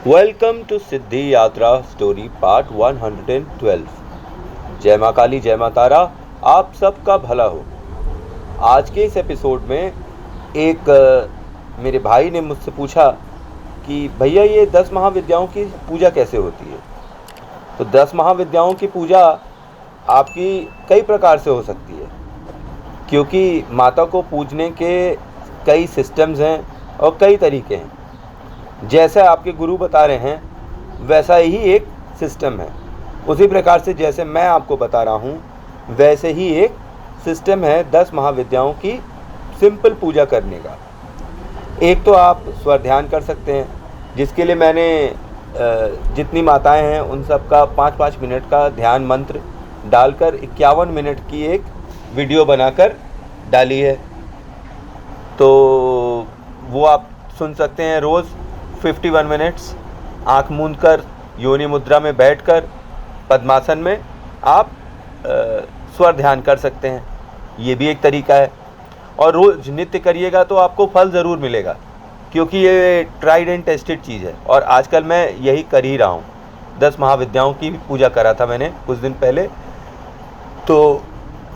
Welcome to सिद्धि यात्रा story part 112। जय माँ काली, जय माँ तारा, आप सबका भला हो। आज के इस एपिसोड में मेरे भाई ने मुझसे पूछा कि भैया ये 10 महाविद्याओं की पूजा कैसे होती है। तो 10 महाविद्याओं की पूजा आपकी कई प्रकार से हो सकती है, क्योंकि माता को पूजने के कई सिस्टम्स हैं और कई तरीके हैं। जैसा आपके गुरु बता रहे हैं वैसा ही एक सिस्टम है, उसी प्रकार से जैसे मैं आपको बता रहा हूँ वैसे ही एक सिस्टम है 10 महाविद्याओं की सिंपल पूजा करने का। एक तो आप स्वर ध्यान कर सकते हैं, जिसके लिए मैंने जितनी माताएं हैं उन सब का 5-5 मिनट का ध्यान मंत्र डालकर 51 मिनट की एक वीडियो बनाकर डाली है। तो वो आप सुन सकते हैं रोज़ 51 मिनट्स आँख मूंद कर योनि मुद्रा में बैठकर पद्मासन में आप स्वर ध्यान कर सकते हैं। ये भी एक तरीका है। और रोज़ नित्य करिएगा तो आपको फल ज़रूर मिलेगा, क्योंकि ये ट्राइड एंड टेस्टेड चीज़ है। और आजकल मैं यही कर ही रहा हूँ। 10 महाविद्याओं की पूजा करा था मैंने कुछ दिन पहले, तो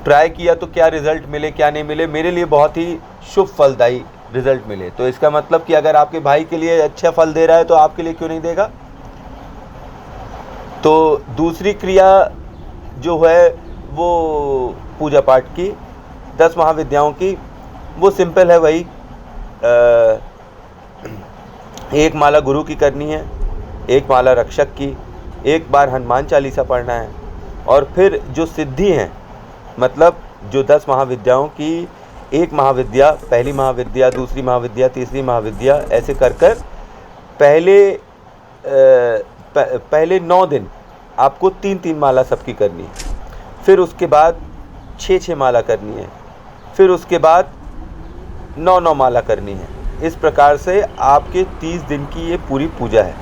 ट्राई किया तो क्या रिज़ल्ट मिले क्या नहीं मिले, मेरे लिए बहुत ही शुभ फलदायी रिज़ल्ट मिले। तो इसका मतलब कि अगर आपके भाई के लिए अच्छा फल दे रहा है तो आपके लिए क्यों नहीं देगा। तो दूसरी क्रिया जो है वो पूजा पाठ की 10 महाविद्याओं की, वो सिंपल है। वही एक माला गुरु की करनी है, एक माला रक्षक की, एक बार हनुमान चालीसा पढ़ना है, और फिर जो सिद्धि हैं, मतलब जो 10 महाविद्याओं की एक महाविद्या, पहली महाविद्या, दूसरी महाविद्या, तीसरी महाविद्या, ऐसे कर कर पहले 9 दिन आपको 3-3 माला सबकी करनी है। फिर उसके बाद 6-6 माला करनी है। फिर उसके बाद 9-9 माला करनी है। इस प्रकार से आपके 30 दिन की ये पूरी पूजा है।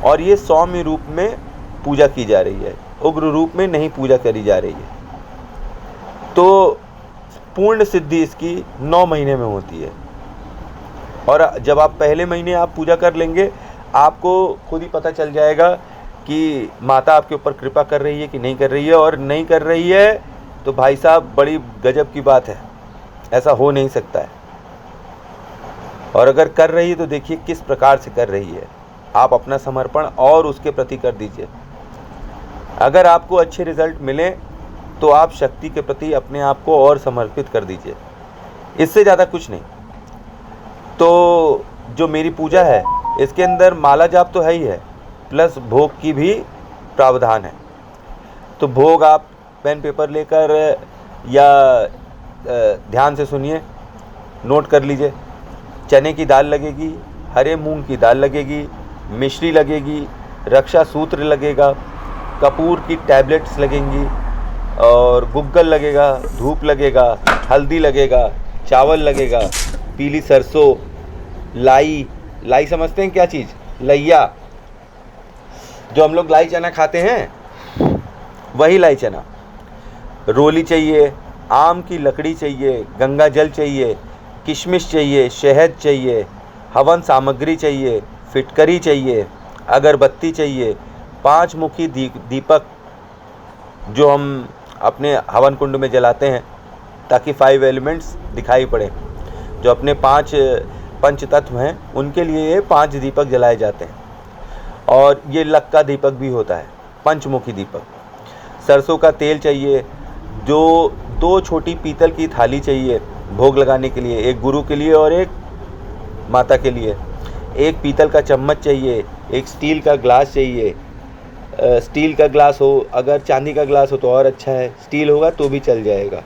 और ये सौम्य रूप में पूजा की जा रही है, उग्र रूप में नहीं पूजा करी जा रही है। तो पूर्ण सिद्धि इसकी 9 महीने में होती है। और जब आप पहले महीने आप पूजा कर लेंगे, आपको खुद ही पता चल जाएगा कि माता आपके ऊपर कृपा कर रही है कि नहीं कर रही है। और नहीं कर रही है तो भाई साहब बड़ी गजब की बात है, ऐसा हो नहीं सकता है। और अगर कर रही है तो देखिए किस प्रकार से कर रही है। आप अपना समर्पण और उसके प्रति कर दीजिए। अगर आपको अच्छे रिजल्ट मिले तो आप शक्ति के प्रति अपने आप को और समर्पित कर दीजिए, इससे ज़्यादा कुछ नहीं। तो जो मेरी पूजा है इसके अंदर माला जाप तो है ही है, प्लस भोग की भी प्रावधान है। तो भोग आप पेन पेपर लेकर या ध्यान से सुनिए, नोट कर लीजिए। चने की दाल लगेगी, हरे मूंग की दाल लगेगी, मिश्री लगेगी, रक्षा सूत्र लगेगा, कपूर की टैबलेट्स लगेंगी, और गुग्गल लगेगा, धूप लगेगा, हल्दी लगेगा, चावल लगेगा, पीली सरसों, लाई समझते हैं क्या चीज़, लैया, जो हम लोग लाई चना खाते हैं वही लाई चना, रोली चाहिए, आम की लकड़ी चाहिए, गंगा जल चाहिए, किशमिश चाहिए, शहद चाहिए, हवन सामग्री चाहिए, फिटकरी चाहिए, अगरबत्ती चाहिए, 5 मुखी दीपक जो हम अपने हवन कुंड में जलाते हैं ताकि 5 एलिमेंट्स दिखाई पड़े। जो अपने 5 पंच तत्व हैं उनके लिए ये 5 दीपक जलाए जाते हैं। और ये लक्का दीपक भी होता है, पंचमुखी दीपक। सरसों का तेल चाहिए, जो 2 छोटी पीतल की थाली चाहिए भोग लगाने के लिए, एक गुरु के लिए और एक माता के लिए। एक पीतल का चम्मच चाहिए, एक स्टील का ग्लास चाहिए। स्टील का ग्लास हो, अगर चांदी का ग्लास हो तो और अच्छा है, स्टील होगा तो भी चल जाएगा।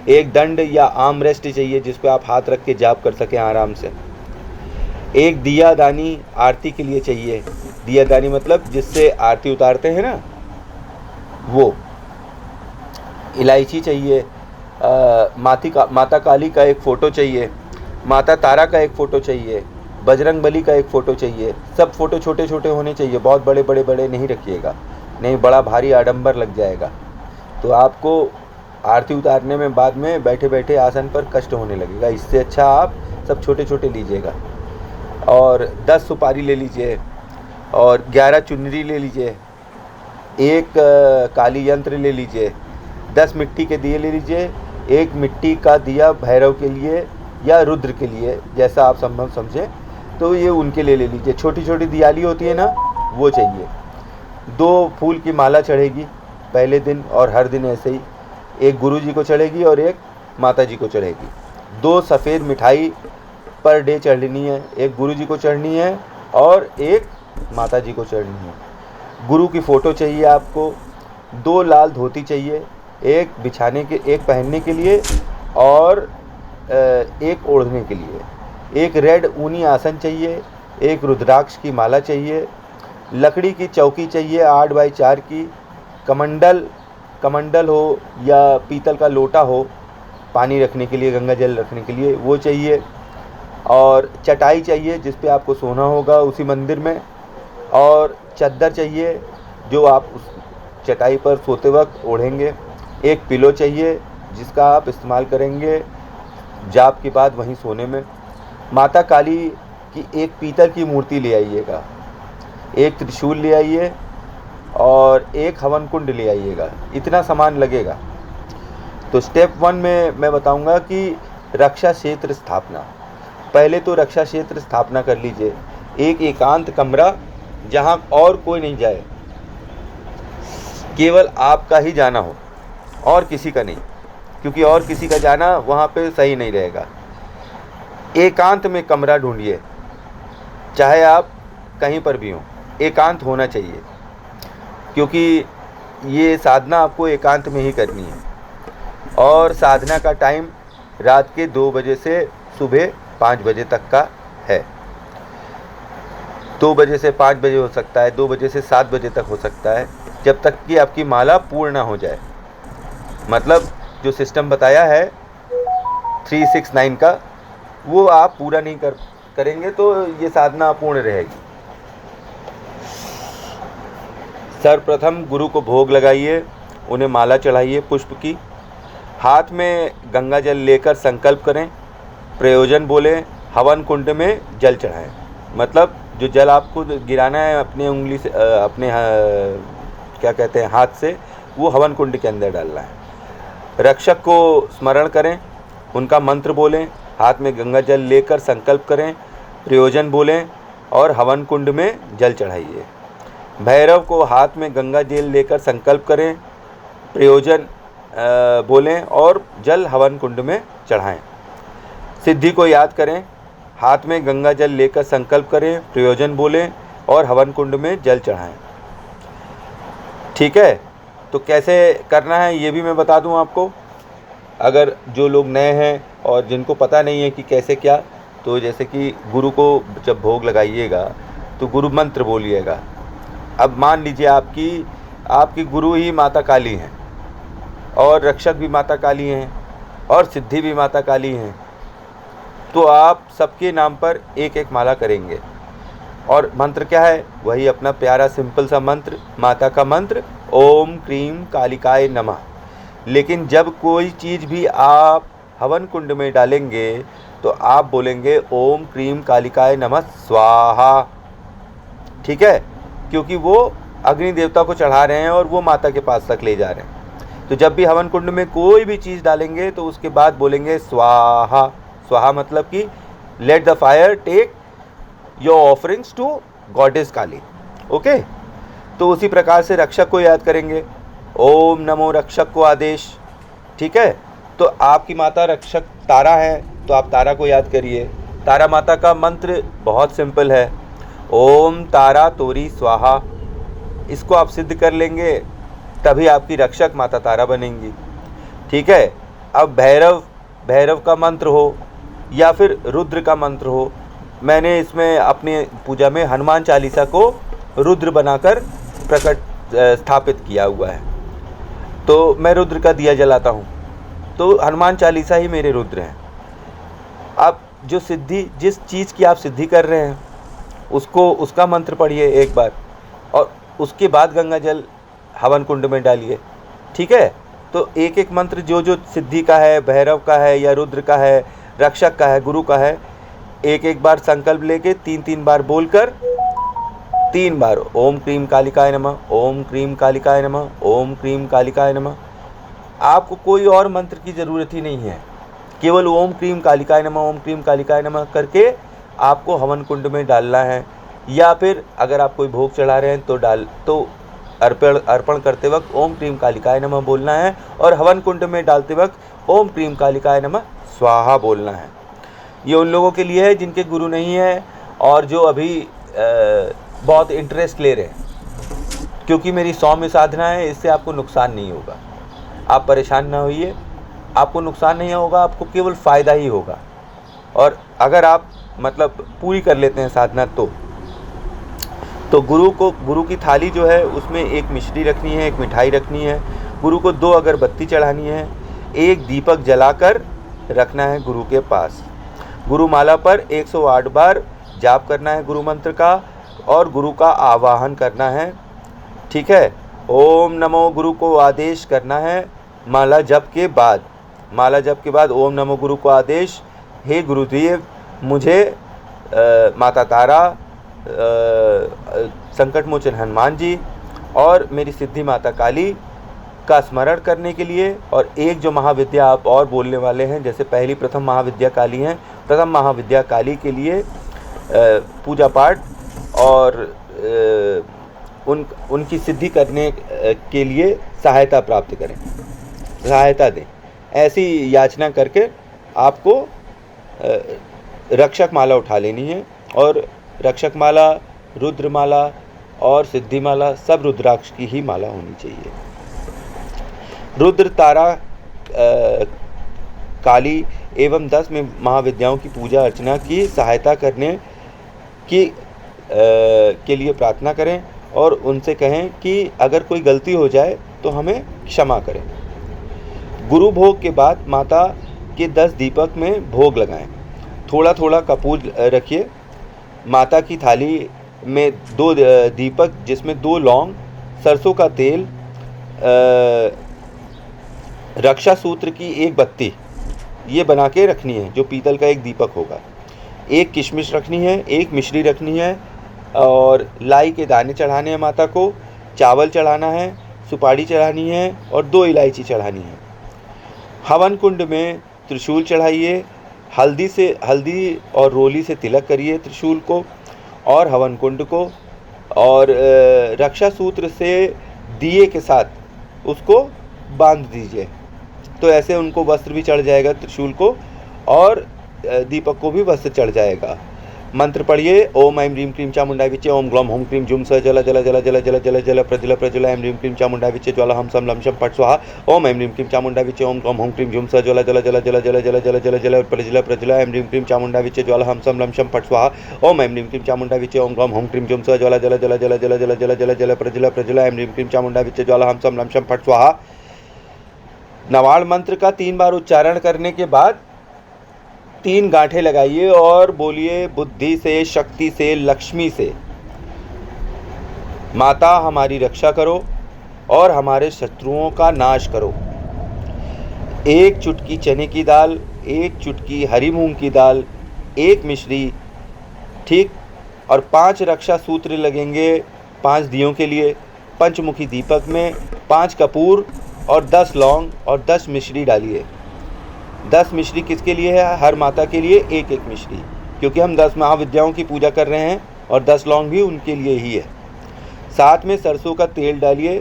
एक दंड या आर्म रेस्ट चाहिए जिस पे आप हाथ रख के जाप कर सकें आराम से। एक दिया दानी आरती के लिए चाहिए। दिया दानी मतलब जिससे आरती उतारते हैं ना, वो। इलायची चाहिए, माता काली का एक फ़ोटो चाहिए, माता तारा का एक फ़ोटो चाहिए, बजरंग बली का एक फ़ोटो चाहिए। सब फ़ोटो छोटे छोटे होने चाहिए, बहुत बड़े बड़े नहीं रखिएगा, नहीं बड़ा भारी आडंबर लग जाएगा तो आपको आरती उतारने में बाद में बैठे बैठे आसन पर कष्ट होने लगेगा। इससे अच्छा आप सब छोटे छोटे लीजिएगा। और 10 सुपारी ले लीजिए, और 11 चुनरी ले लीजिए, एक काली यंत्र ले लीजिए, 10 मिट्टी के दिए ले लीजिए, एक मिट्टी का दिया भैरव के लिए या रुद्र के लिए, जैसा आप संभव समझें, तो ये उनके लिए ले लीजिए। छोटी छोटी दियाली होती है ना, वो चाहिए। 2 फूल की माला चढ़ेगी पहले दिन, और हर दिन ऐसे ही, एक गुरु जी को चढ़ेगी और एक माता जी को चढ़ेगी। 2 सफ़ेद मिठाई पर डे चढ़नी है, एक गुरु जी को चढ़नी है और एक माता जी को चढ़नी है। गुरु की फ़ोटो चाहिए आपको, 2 लाल धोती चाहिए, एक बिछाने के, एक पहनने के लिए और एक ओढ़ने के लिए, एक रेड ऊनी आसन चाहिए, एक रुद्राक्ष की माला चाहिए, लकड़ी की चौकी चाहिए 8 बाई 4 की, कमंडल हो या पीतल का लोटा हो पानी रखने के लिए, गंगा जल रखने के लिए, वो चाहिए, और चटाई चाहिए जिस पे आपको सोना होगा उसी मंदिर में, और चद्दर चाहिए जो आप उस चटाई पर सोते वक्त ओढ़ेंगे, एक पिलो चाहिए जिसका आप इस्तेमाल करेंगे जाप के बाद वहीं सोने में। माता काली की एक पीतल की मूर्ति ले आइएगा, एक त्रिशूल ले आइए और एक हवन कुंड ले आइएगा। इतना सामान लगेगा। तो स्टेप 1 में मैं बताऊंगा कि रक्षा क्षेत्र स्थापना। पहले तो रक्षा क्षेत्र स्थापना कर लीजिए, एक एकांत कमरा जहां और कोई नहीं जाए, केवल आपका ही जाना हो और किसी का नहीं, क्योंकि और किसी का जाना वहाँ पे सही नहीं रहेगा। एकांत में कमरा ढूंढिए, चाहे आप कहीं पर भी हों, एकांत होना चाहिए, क्योंकि ये साधना आपको एकांत में ही करनी है। और साधना का टाइम रात के 2 बजे से सुबह 5 बजे तक का है। 2 बजे से 5 बजे हो सकता है, 2 बजे से 7 बजे तक हो सकता है, जब तक कि आपकी माला पूर्ण ना हो जाए। मतलब जो सिस्टम बताया है 369 का, वो आप पूरा नहीं करेंगे तो ये साधना अपूर्ण रहेगी। सर्वप्रथम गुरु को भोग लगाइए, उन्हें माला चढ़ाइए पुष्प की, हाथ में गंगा जल लेकर संकल्प करें, प्रयोजन बोलें, हवन कुंड में जल चढ़ाएं। मतलब जो जल आपको गिराना है अपने उंगली से, अपने क्या कहते हैं, हाथ से, वो हवन कुंड के अंदर डालना है। रक्षक को स्मरण करें, उनका मंत्र बोलें, हाथ में गंगा जल लेकर संकल्प करें, प्रयोजन बोलें और हवन कुंड में जल चढ़ाइए। भैरव को हाथ में गंगा जल लेकर संकल्प करें, प्रयोजन बोलें और जल हवन कुंड में चढ़ाएं। सिद्धि को याद करें, हाथ में गंगा जल लेकर संकल्प करें, प्रयोजन बोलें और हवन कुंड में जल चढ़ाएं। ठीक है, तो कैसे करना है ये भी मैं बता दूं आपको। अगर जो लोग नए हैं और जिनको पता नहीं है कि कैसे क्या, तो जैसे कि गुरु को जब भोग लगाइएगा तो गुरु मंत्र बोलिएगा। अब मान लीजिए आपकी गुरु ही माता काली हैं और रक्षक भी माता काली हैं और सिद्धि भी माता काली हैं, तो आप सबके नाम पर एक एक माला करेंगे। और मंत्र क्या है? वही अपना प्यारा सिंपल सा मंत्र, माता का मंत्र, ओम क्रीम कालिकाय नमः। लेकिन जब कोई चीज़ भी आप हवन कुंड में डालेंगे तो आप बोलेंगे ओम क्रीम कालिकाय नमः स्वाहा। ठीक है, क्योंकि वो अग्नि देवता को चढ़ा रहे हैं और वो माता के पास तक ले जा रहे हैं। तो जब भी हवन कुंड में कोई भी चीज़ डालेंगे तो उसके बाद बोलेंगे स्वाहा। स्वाहा मतलब कि let the fire take your offerings to goddess Kali. Okay, तो उसी प्रकार से रक्षक को याद करेंगे, ओम नमो रक्षक को आदेश। ठीक है, तो आपकी माता रक्षक तारा है तो आप तारा को याद करिए। तारा माता का मंत्र बहुत सिंपल है, ओम तारा तोरी स्वाहा। इसको आप सिद्ध कर लेंगे तभी आपकी रक्षक माता तारा बनेंगी। ठीक है, अब भैरव का मंत्र हो या फिर रुद्र का मंत्र हो, मैंने इसमें अपने पूजा में हनुमान चालीसा को रुद्र बनाकर स्थापित किया हुआ है, तो मैं रुद्र का दिया जलाता हूँ, तो हनुमान चालीसा ही मेरे रुद्र हैं। अब जो सिद्धि, जिस चीज़ की आप सिद्धि कर रहे हैं उसका मंत्र पढ़िए एक बार और उसके बाद गंगा जल हवन कुंड में डालिए। ठीक है, तो एक एक मंत्र जो सिद्धि का है, भैरव का है या रुद्र का है, रक्षक का है, गुरु का है, एक एक बार संकल्प लेके 3-3 बार बोलकर 3 बार ओम क्रीम कालिकाय नमः, ओम क्रीम कालिकाय नमः, ओम क्रीम कालिकाय नमः। आपको कोई और मंत्र की ज़रूरत ही नहीं है, केवल ओम क्रीम कालिकाय नमः, ओम क्रीम कालिकाय नमः करके आपको हवन कुंड में डालना है। या फिर अगर आप कोई भोग चढ़ा रहे हैं तो अर्पण करते वक्त ओम क्रीम कालिकाय नमः बोलना है, और हवन कुंड में डालते वक्त ओम क्रीम कालिकाय नमः स्वाहा बोलना है। ये उन लोगों के लिए है जिनके गुरु नहीं है और जो अभी बहुत इंटरेस्ट ले रहे हैं, क्योंकि मेरी सौम्य साधना है, इससे आपको नुकसान नहीं होगा। आप परेशान ना होइए, आपको नुकसान नहीं होगा, आपको केवल फ़ायदा ही होगा। और अगर आप मतलब पूरी कर लेते हैं साधना तो गुरु की थाली जो है उसमें एक मिश्री रखनी है, एक मिठाई रखनी है, गुरु को 2 अगरबत्ती चढ़ानी है, एक दीपक जलाकर रखना है गुरु के पास। गुरु माला पर 108 बार जाप करना है गुरु मंत्र का, और गुरु का आवाहन करना है। ठीक है, ओम नमो गुरु को आदेश करना है माला जप के बाद ओम नमो गुरु को आदेश, हे गुरुदेव मुझे माता तारा, संकट मोचन हनुमान जी और मेरी सिद्धि माता काली का स्मरण करने के लिए, और एक जो महाविद्या आप और बोलने वाले हैं, जैसे पहली प्रथम महाविद्या काली हैं, प्रथम महाविद्या काली के लिए पूजा पाठ और उनकी सिद्धि करने के लिए सहायता प्राप्त करें, सहायता दें। ऐसी याचना करके आपको रक्षक माला उठा लेनी है, और रक्षक माला, रुद्र माला और सिद्धि माला सब रुद्राक्ष की ही माला होनी चाहिए। रुद्र, तारा, काली एवं 10 में महाविद्याओं की पूजा अर्चना की सहायता करने की के लिए प्रार्थना करें, और उनसे कहें कि अगर कोई गलती हो जाए तो हमें क्षमा करें। गुरु भोग के बाद माता के 10 दीपक में भोग लगाएं। थोड़ा थोड़ा कपूर रखिए। माता की थाली में 2 दीपक, जिसमें 2 लौंग, सरसों का तेल, रक्षा सूत्र की 1 बत्ती ये बना के रखनी है, जो पीतल का 1 दीपक होगा। 1 किशमिश रखनी है, 1 मिश्री रखनी है, और लाई के दाने चढ़ाने हैं माता को, चावल चढ़ाना है, सुपारी चढ़ानी है और 2 इलायची चढ़ानी है। हवन कुंड में त्रिशूल चढ़ाइए, हल्दी और रोली से तिलक करिए त्रिशूल को और हवन कुंड को, और रक्षा सूत्र से दिए के साथ उसको बांध दीजिए, तो ऐसे उनको वस्त्र भी चढ़ जाएगा त्रिशूल को, और दीपक को भी वस्त्र चढ़ जाएगा। मंत्र पढ़िए, ओम ऐं ह्रीं क्लीं चामुंडाय विच्चे, ओम ग्लौम हुम क्लीं जुम स जल जल जल जल जल जल जल प्रज्वल प्रज्वल, ऐं ह्रीं क्लीं चामुंडाय विच्चे ज्वाला हम सम लम शम फट स्वाहा, ओम ऐं ह्रीं क्लीं चामुंडाय विच्चे, ओम ग्लौम हुम क्लीं जुम स जल जल जल जल जल जल जल जल जल प्रज्वल प्रज्वल, ऐं ह्रीं क्लीं चामुंडाय विच्चे ज्वाला हम सम लम शम फट स्वाहा, ओम ऐं ह्रीं क्लीं चामुंडाय विच्चे, ओम ग्लौम हुम क्लीं जुम स ज्वाला जल जल जल जल जल जल जल जल प्रज्वल प्रज्वल, ऐं ह्रीं क्लीं चामुंडाय विच्चे ज्वाला हम सम लम शम फट स्वाहा। नवाण मंत्र का 3 बार उच्चारण करने के बाद 3 गांठें लगाइए और बोलिए, बुद्धि से, शक्ति से, लक्ष्मी से माता हमारी रक्षा करो और हमारे शत्रुओं का नाश करो। 1 चुटकी चने की दाल, 1 चुटकी हरी मूंग की दाल, 1 मिश्री, ठीक, और 5 रक्षा सूत्र लगेंगे 5 दियों के लिए। पंचमुखी दीपक में 5 कपूर और 10 लौंग और 10 मिश्री डालिए। 10 मिश्री किसके लिए है? हर माता के लिए 1-1 मिश्री, क्योंकि हम 10 महाविद्याओं की पूजा कर रहे हैं, और 10 लौंग भी उनके लिए ही है। साथ में सरसों का तेल डालिए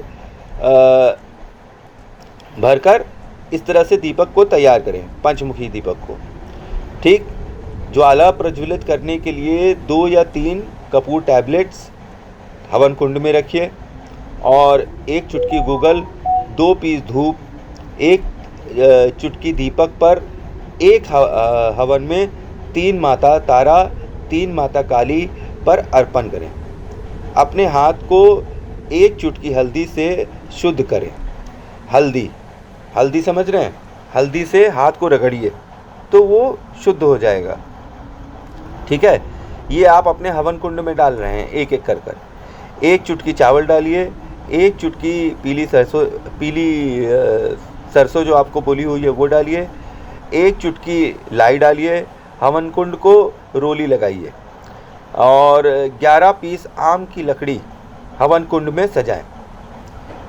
भरकर। इस तरह से दीपक को तैयार करें, पंचमुखी दीपक को, ठीक। ज्वाला प्रज्वलित करने के लिए 2 या 3 कपूर टैबलेट्स हवन कुंड में रखिए, और 1 चुटकी गूगल, 2 पीस धूप, 1 चुटकी दीपक पर, 1 हवन में 3 माता तारा, 3 माता काली पर अर्पण करें। अपने हाथ को 1 चुटकी हल्दी से शुद्ध करें। हल्दी समझ रहे हैं? हल्दी से हाथ को रगड़िए तो वो शुद्ध हो जाएगा, ठीक है। ये आप अपने हवन कुंड में डाल रहे हैं एक एक कर कर। 1 चुटकी चावल डालिए, 1 चुटकी पीली सरसों जो आपको बोली हुई है वो डालिए, 1 चुटकी लाई डालिए। हवन कुंड को रोली लगाइए। और 11 पीस आम की लकड़ी हवन कुंड में सजाएं।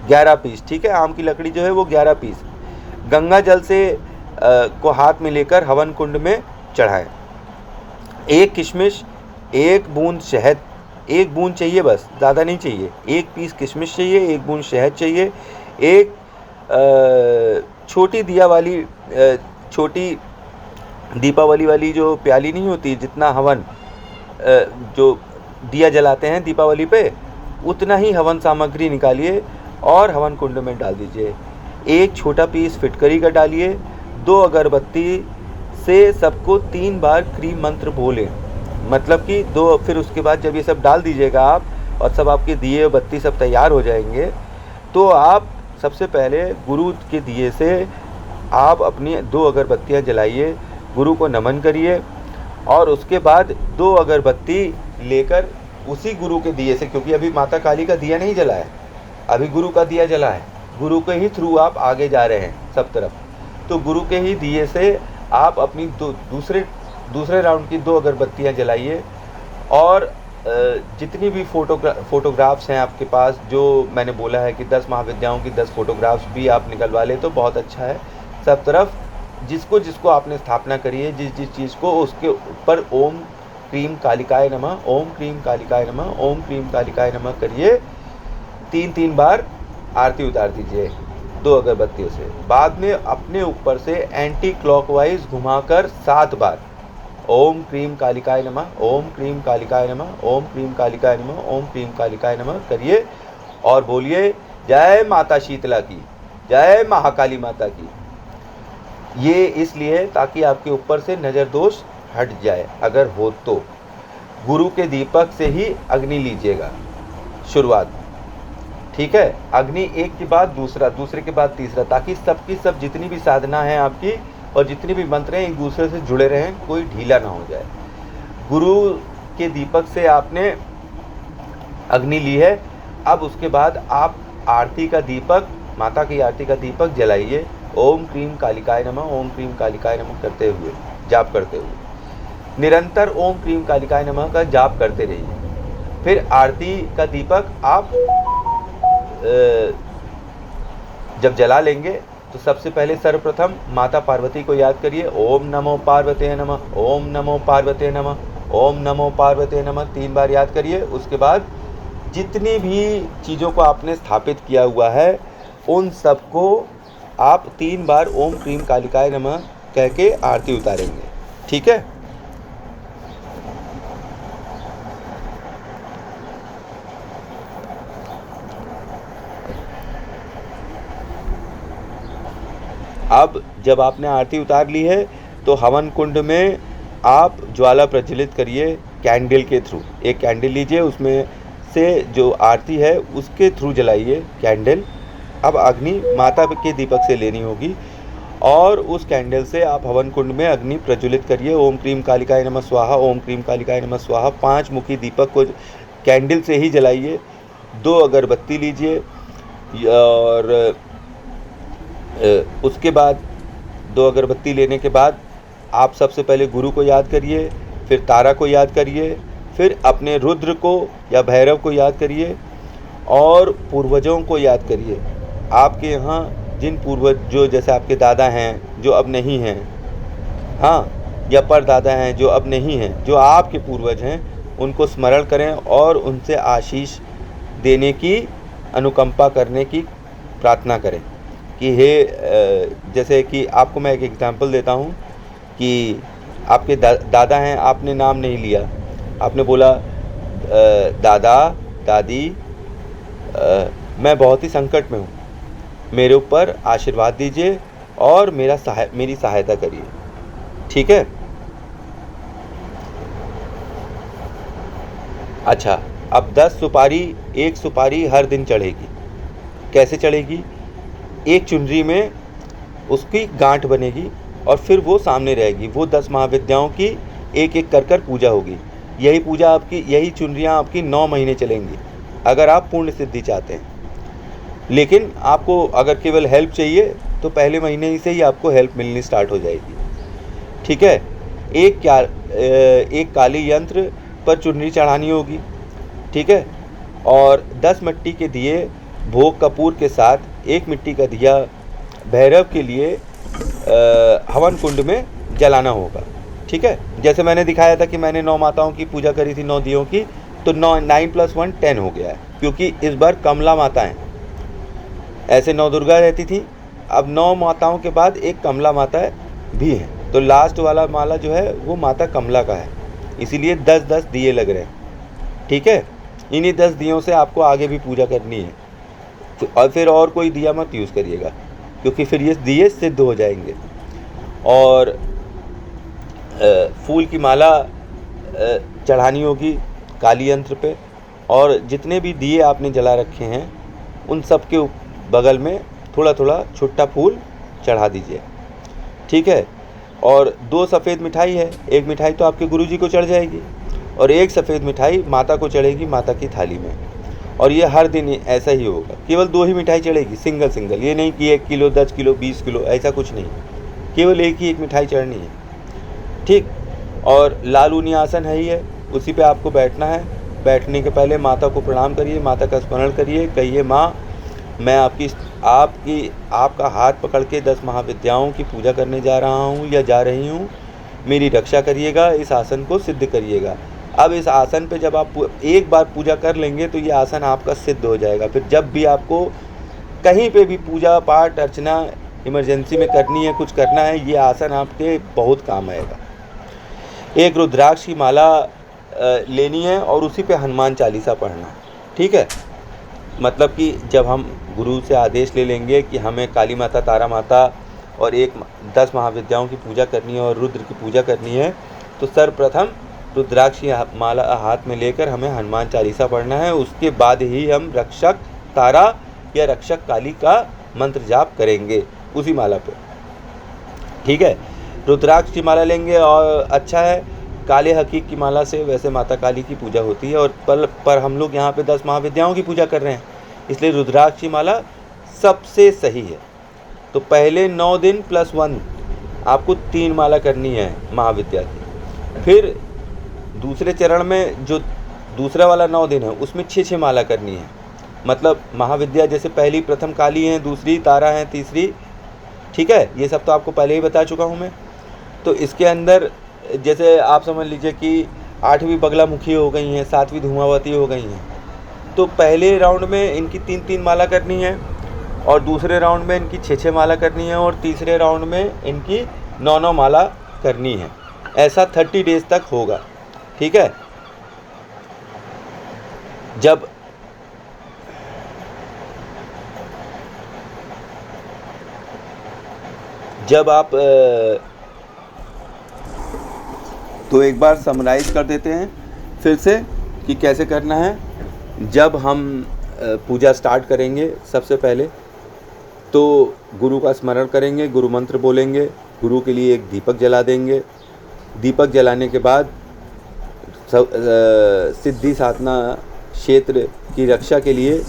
11 पीस, ठीक है, आम की लकड़ी जो है वो 11 पीस गंगा जल से को हाथ में लेकर हवन कुंड में चढ़ाएं। एक किशमिश, एक बूंद शहद, एक बूंद चाहिए बस, ज़्यादा नहीं चाहिए। एक पीस किशमिश चाहिए, एक बूंद शहद चाहिए, एक छोटी दिया वाली छोटी दीपावली वाली जो प्याली नहीं होती, जितना हवन जो दिया जलाते हैं दीपावली पे, उतना ही हवन सामग्री निकालिए और हवन कुंड में डाल दीजिए। एक छोटा पीस फिटकरी का डालिए। 2 अगरबत्ती से सबको 3 बार क्रीम मंत्र बोलें, मतलब कि 2। फिर उसके बाद जब ये सब डाल दीजिएगा आप और सब आपके दिए बत्ती सब तैयार हो जाएंगे, तो आप सबसे पहले गुरु के दिए से आप अपनी 2 अगरबत्तियाँ जलाइए, गुरु को नमन करिए और उसके बाद 2 अगरबत्ती लेकर उसी गुरु के दिए से, क्योंकि अभी माता काली का दिया नहीं जला है, अभी गुरु का दिया जला है, गुरु के ही थ्रू आप आगे जा रहे हैं सब तरफ, तो गुरु के ही दिए से आप अपनी दूसरे राउंड की 2 अगरबत्तियाँ जलाइए। और जितनी भी फ़ोटोग्राफ्स हैं आपके पास, जो मैंने बोला है कि 10 महाविद्याओं की 10 फ़ोटोग्राफ्स भी आप निकलवा लें तो बहुत अच्छा है। सब तरफ जिसको आपने स्थापना करी है, जिस चीज़ को, उसके ऊपर ओम क्रीम कालिकाय नमः, ओम क्रीम कालिकाय नमः, ओम क्रीम कालिकाय नमः करिए। 3 बार आरती उतार दीजिए 2 अगरबत्तियों से। बाद में अपने ऊपर से एंटी क्लॉकवाइज घुमाकर 7 बार ओम क्रीम कालिकाय नमः, ओम क्रीम कालिकाय नमः, ओम क्रीम कालिकाय नमः, ओम क्रीम कालिकाय नमः करिए और बोलिए जय माता शीतला की, जय महाकाली माता की। ये इसलिए ताकि आपके ऊपर से नज़र दोष हट जाए, अगर हो तो। गुरु के दीपक से ही अग्नि लीजिएगा शुरुआत, ठीक है। अग्नि एक के बाद दूसरा, दूसरे के बाद तीसरा, ताकि सबकी सब जितनी भी साधना है आपकी और जितने भी मंत्र हैं एक दूसरे से जुड़े रहें, कोई ढीला ना हो जाए। गुरु के दीपक से आपने अग्नि ली है, अब उसके बाद आप आरती का दीपक, माता की आरती का दीपक जलाइए। ओम क्रीम कालिकाय नमः, ओम क्रीम कालिकाय नमः करते हुए, जाप करते हुए निरंतर ओम क्रीम कालिकाय नमः का जाप करते रहिए। फिर आरती का दीपक आप जब जला लेंगे तो सबसे पहले सर्वप्रथम माता पार्वती को याद करिए। ओम नमो पार्वते नमः, ओम नमो पार्वते नमः, ओम नमो पार्वते नमः 3 बार याद करिए। उसके बाद जितनी भी चीज़ों को आपने स्थापित किया हुआ है उन सबको आप 3 बार ओम क्रीम कालिकाय नमः कह के आरती उतारेंगे, ठीक है। अब जब आपने आरती उतार ली है तो हवन कुंड में आप ज्वाला प्रज्वलित करिए कैंडल के थ्रू। एक कैंडल लीजिए, उसमें से जो आरती है उसके थ्रू जलाइए कैंडल। अब अग्नि माता के दीपक से लेनी होगी और उस कैंडल से आप हवन कुंड में अग्नि प्रज्वलित करिए। ओम क्रीम कालिकाय नमः स्वाहा, ओम क्रीम कालिकाय नमः स्वाहा 5 मुखी दीपक को कैंडल से ही जलाइए। 2 अगरबत्ती लीजिए और उसके बाद 2 अगरबत्ती लेने के बाद आप सबसे पहले गुरु को याद करिए, फिर तारा को याद करिए, फिर अपने रुद्र को या भैरव को याद करिए और पूर्वजों को याद करिए। आपके यहाँ जिन पूर्वज, जो जैसे आपके दादा हैं जो अब नहीं हैं, हाँ, या परदादा हैं जो अब नहीं हैं, जो आपके पूर्वज हैं, उनको स्मरण करें और उनसे आशीष देने की, अनुकंपा करने की प्रार्थना करें कि हे, जैसे कि आपको मैं एक एग्जांपल देता हूँ कि आपके दादा हैं, आपने नाम नहीं लिया, आपने बोला दादा दादी मैं बहुत ही संकट में हूँ, मेरे ऊपर आशीर्वाद दीजिए और मेरी सहायता करिए, ठीक है। अच्छा, अब 10 सुपारी, 1 सुपारी हर दिन चढ़ेगी। कैसे चढ़ेगी? एक चुनरी में उसकी गांठ बनेगी और फिर वो सामने रहेगी। वो 10 महाविद्याओं की एक एक कर पूजा होगी। यही पूजा आपकी, यही चुनरियाँ आपकी 9 महीने चलेंगी अगर आप पूर्ण सिद्धि चाहते हैं। लेकिन आपको अगर केवल हेल्प चाहिए तो पहले महीने से ही आपको हेल्प मिलनी स्टार्ट हो जाएगी, ठीक है। एक काली यंत्र पर चुनरी चढ़ानी होगी, ठीक है। और 10 मिट्टी के दिए भोग कपूर के साथ 1 मिट्टी का दिया भैरव के लिए हवन कुंड में जलाना होगा, ठीक है। जैसे मैंने दिखाया था कि मैंने 9 माताओं की पूजा करी थी 9 दियों की, तो 9 + 1 10 हो गया है, क्योंकि इस बार कमला माता हैं। ऐसे 9 दुर्गा रहती थी, अब 9 माताओं के बाद एक कमला माता भी है, तो लास्ट वाला माला जो है वो माता कमला का है, इसीलिए 10-10 दिए लग रहे हैं, ठीक है। इन्हीं 10 दियों से आपको आगे भी पूजा करनी है, तो और फिर और कोई दिया मत यूज़ करिएगा, क्योंकि फिर ये दिए सिद्ध हो जाएंगे। और फूल की माला चढ़ानी होगी काली यंत्र पे, और जितने भी दिए आपने जला रखे हैं उन सब के बगल में थोड़ा थोड़ा छुट्टा फूल चढ़ा दीजिए, ठीक है। और 2 सफ़ेद मिठाई है, एक मिठाई तो आपके गुरुजी को चढ़ जाएगी और एक सफ़ेद मिठाई माता को चढ़ेगी माता की थाली में। और ये हर दिन ऐसा ही होगा, केवल 2 ही मिठाई चढ़ेगी, सिंगल, ये नहीं कि 1 किलो 10 किलो 20 किलो, ऐसा कुछ नहीं, केवल एक ही एक मिठाई चढ़नी है, ठीक। और लाल ऊनी आसन है ही है, उसी पे आपको बैठना है। बैठने के पहले माता को प्रणाम करिए, माता का स्मरण करिए, कहिए माँ मैं आपका हाथ पकड़ के 10 महाविद्याओं की पूजा करने जा रहा हूँ या जा रही हूँ, मेरी रक्षा करिएगा, इस आसन को सिद्ध करिएगा। अब इस आसन पे जब आप एक बार पूजा कर लेंगे तो ये आसन आपका सिद्ध हो जाएगा। फिर जब भी आपको कहीं पे भी पूजा पाठ अर्चना इमरजेंसी में करनी है, कुछ करना है, ये आसन आपके बहुत काम आएगा। एक रुद्राक्ष की माला लेनी है और उसी पे हनुमान चालीसा पढ़ना है, ठीक है। मतलब कि जब हम गुरु से आदेश ले लेंगे कि हमें काली माता, तारा माता और 10 महाविद्याओं की पूजा करनी है और रुद्र की पूजा करनी है, तो सर्वप्रथम रुद्राक्ष की माला हाथ में लेकर हमें हनुमान चालीसा पढ़ना है। उसके बाद ही हम रक्षक तारा या रक्षक काली का मंत्र जाप करेंगे उसी माला पे, ठीक है। रुद्राक्ष की माला लेंगे और अच्छा है, काले हकीक की माला से वैसे माता काली की पूजा होती है, और पर हम लोग यहाँ पे 10 महाविद्याओं की पूजा कर रहे हैं, इसलिए रुद्राक्ष की माला सबसे सही है। तो पहले 9 दिन + 1 आपको 3 माला करनी है महाविद्या की। फिर दूसरे चरण में जो दूसरा वाला 9 दिन है उसमें 6-6 माला करनी है। मतलब महाविद्या जैसे पहली प्रथम काली हैं, दूसरी तारा हैं, तीसरी, ठीक है, ये सब तो आपको पहले ही बता चुका हूँ मैं। तो इसके अंदर जैसे आप समझ लीजिए कि 8वीं बगलामुखी हो गई हैं, 7वीं धूमावती हो गई हैं, तो पहले राउंड में इनकी 3-3 माला करनी है, और दूसरे राउंड में इनकी 6-6 माला करनी है, और तीसरे राउंड में इनकी 9-9 माला करनी है। ऐसा 30 डेज तक होगा, ठीक है। जब आप तो एक बार समराइज़ कर देते हैं फिर से कि कैसे करना है। जब हम पूजा स्टार्ट करेंगे सबसे पहले तो गुरु का स्मरण करेंगे, गुरु मंत्र बोलेंगे, गुरु के लिए एक दीपक जला देंगे। दीपक जलाने के बाद सिद्धि साधना क्षेत्र की रक्षा के लिए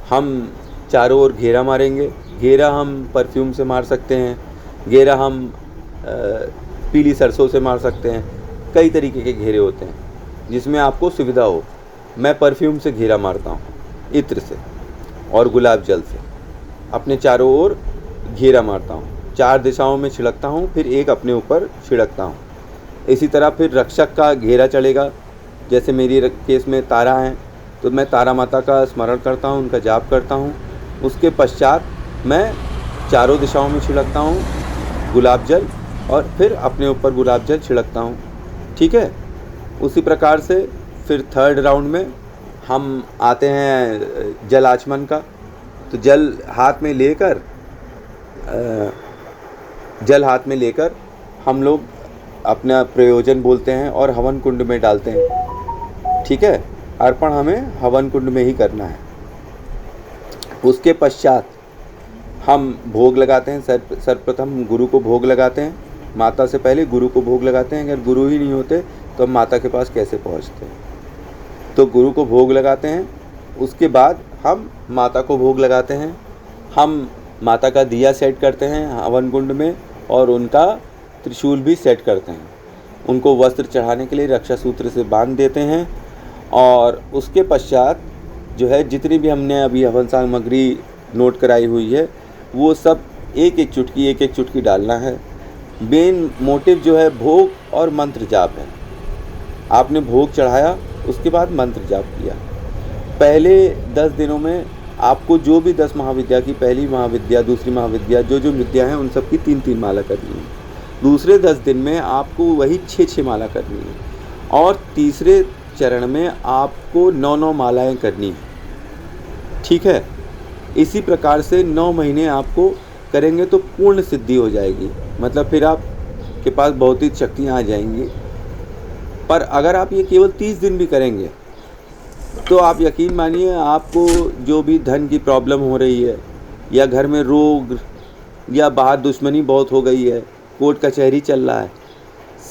हम चारों ओर घेरा मारेंगे। घेरा हम परफ्यूम से मार सकते हैं, घेरा हम पीली सरसों से मार सकते हैं, कई तरीके के घेरे होते हैं जिसमें आपको सुविधा हो। मैं परफ्यूम से घेरा मारता हूँ, इत्र से और गुलाब जल से अपने चारों ओर घेरा मारता हूँ, 4 दिशाओं में छिड़कता हूँ, फिर एक अपने ऊपर छिड़कता हूँ। इसी तरह फिर रक्षक का घेरा चलेगा। जैसे मेरी केस में तारा हैं तो मैं तारा माता का स्मरण करता हूँ, उनका जाप करता हूँ। उसके पश्चात मैं चारों दिशाओं में छिड़कता हूँ गुलाब जल, और फिर अपने ऊपर गुलाब जल छिड़कता हूँ, ठीक है। उसी प्रकार से फिर 3rd राउंड में हम आते हैं जल आचमन का। तो जल हाथ में लेकर हम लोग अपना प्रयोजन बोलते हैं और हवन कुंड में डालते हैं, ठीक है। अर्पण हमें हवन कुंड में ही करना है। उसके पश्चात हम भोग लगाते हैं। सर्वप्रथम गुरु को भोग लगाते हैं, माता से पहले गुरु को भोग लगाते हैं। अगर गुरु ही नहीं होते तो हम माता के पास कैसे पहुंचते हैं। तो गुरु को भोग लगाते हैं, उसके बाद हम माता को भोग लगाते हैं। हम माता का दिया सेट करते हैं हवन कुंड में, और उनका त्रिशूल भी सेट करते हैं। उनको वस्त्र चढ़ाने के लिए रक्षा सूत्र से बांध देते हैं। और उसके पश्चात जो है जितनी भी हमने अभी हवन सामग्री नोट कराई हुई है वो सब एक एक चुटकी डालना है। मेन मोटिव जो है भोग और मंत्र जाप है। आपने भोग चढ़ाया, उसके बाद मंत्र जाप किया। पहले 10 दिनों में आपको जो भी 10 महाविद्या की पहली महाविद्या, दूसरी महाविद्या, जो विद्या हैं उन सब की 3-3 माला करनी है। दूसरे 10 दिन में आपको वही 6-6 माला करनी है। और तीसरे चरण में आपको 9-9 मालाएं करनी है। ठीक है, इसी प्रकार से 9 महीने आपको करेंगे तो पूर्ण सिद्धि हो जाएगी। मतलब फिर आपके पास भौतिक शक्तियाँ आ जाएंगी। पर अगर आप ये केवल 30 दिन भी करेंगे तो आप यकीन मानिए, आपको जो भी धन की प्रॉब्लम हो रही है या घर में रोग या बाहर दुश्मनी बहुत हो गई है, कोर्ट कचहरी चल रहा है,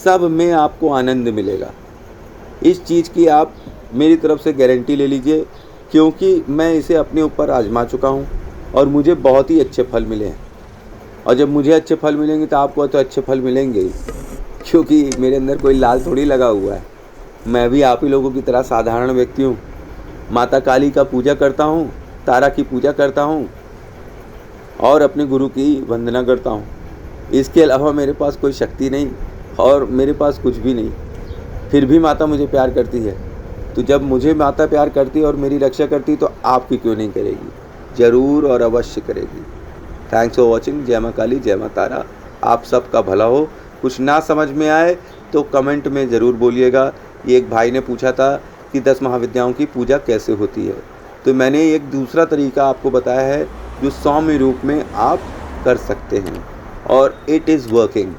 सब में आपको आनंद मिलेगा। इस चीज़ की आप मेरी तरफ से गारंटी ले लीजिए, क्योंकि मैं इसे अपने ऊपर आजमा चुका हूँ और मुझे बहुत ही अच्छे फल मिले हैं। और जब मुझे अच्छे फल मिलेंगे तो आपको तो अच्छे फल मिलेंगे ही, क्योंकि मेरे अंदर कोई लाल थोड़ी लगा हुआ है। मैं भी आप ही लोगों की तरह साधारण व्यक्ति हूँ। माता काली का पूजा करता हूँ, तारा की पूजा करता हूँ और अपने गुरु की वंदना करता हूँ। इसके अलावा मेरे पास कोई शक्ति नहीं और मेरे पास कुछ भी नहीं। फिर भी माता मुझे प्यार करती है। तो जब मुझे माता प्यार करती है और मेरी रक्षा करती है तो आपकी क्यों नहीं करेगी? ज़रूर और अवश्य करेगी। Thanks for watching. जय माँ काली, जय माँ तारा। आप सबका भला हो। कुछ ना समझ में आए तो कमेंट में ज़रूर बोलिएगा। एक भाई ने पूछा था कि 10 महाविद्याओं की पूजा कैसे होती है, तो मैंने एक दूसरा तरीका आपको बताया है जो सौम्य रूप में आप कर सकते हैं और इट इज़ वर्किंग।